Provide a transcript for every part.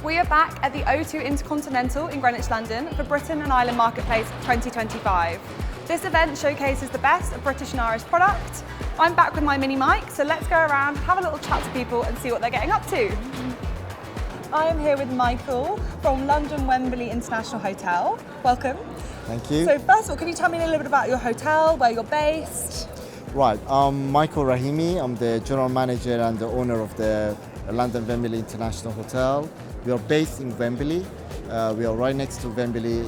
We are back at the O2 Intercontinental in Greenwich, London for Britain and Ireland Marketplace 2025. This event showcases the best of British and Irish product. I'm back with my mini mic, so let's go around, have a little chat to people and see what they're getting up to. I am here with Michael from London Wembley International Hotel. Welcome. Thank you. So first of all, can you tell me a little bit about your hotel, where you're based? Right, I'm Michael Rahimi. I'm the general manager and the owner of the London Wembley International Hotel. We are based in Wembley. We are right next to Wembley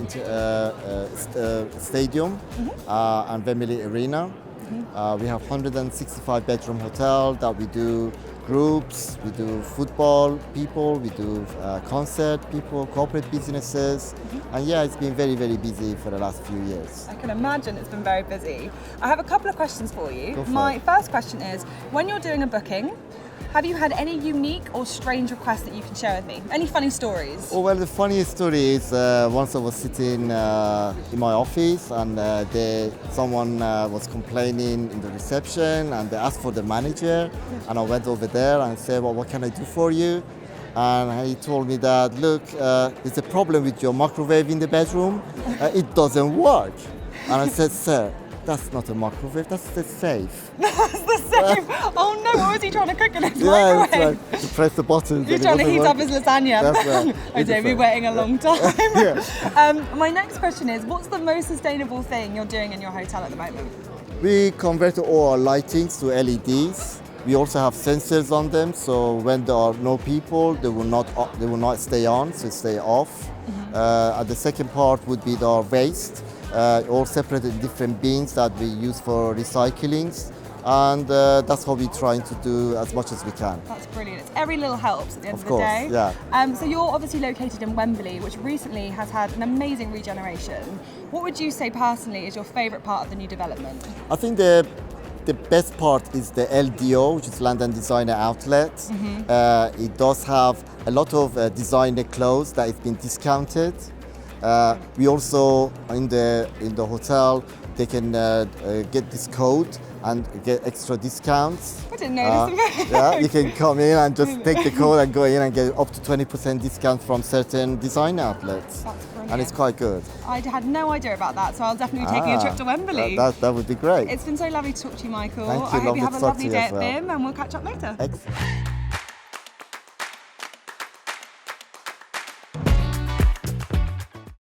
Stadium and Wembley Arena. We have 165 bedroom hotel that we do groups, we do football people, we do concert people, corporate businesses. And yeah, it's been very, very busy for the last few years. I can imagine it's been very busy. I have a couple of questions for you. Go for My it. first question is, when you're doing a booking, have you had any unique or strange requests that you can share with me? Any funny stories? Oh, well, the funniest story is once I was sitting in my office and someone was complaining in the reception and they asked for the manager and I went over there and said, well, what can I do for you? And he told me that, look, there's a problem with your microwave in the bedroom. It doesn't work. And I said, sir, that's not a microwave, that's the safe. That's the same. Oh no, what was he trying to cook in his Yeah, microwave? it's like to press the buttons. He's and it trying to wasn't heat up working. his lasagna. That's right. I don't be waiting a long time. Yeah. My next question is, what's the most sustainable thing you're doing in your hotel at the moment? We convert all our lightings to LEDs. We also have sensors on them, so when there are no people, they will not stay on, so stay off. And the second part would be our waste, all separated in different bins that we use for recycling. And that's what we're trying to do as much as we can. That's brilliant. It's every little helps at the end of the course, day. yeah. So you're obviously located in Wembley, which recently has had an amazing regeneration. What would you say personally is your favourite part of the new development? I think the best part is the LDO, which is London Designer Outlet. It does have a lot of designer clothes that has been discounted. We also in the hotel they can get this code and get extra discounts. I didn't know this. Yeah, you can come in and just take the code and go in and get up to 20% discount from certain design outlets. That's brilliant. And it's quite good. I had no idea about that, so I'll definitely be taking a trip to Wembley. That would be great. It's been so lovely to talk to you, Michael. Thank you. I hope you have a Lovely to talk lovely to you day as at well. BIM and we'll catch up later. Excellent.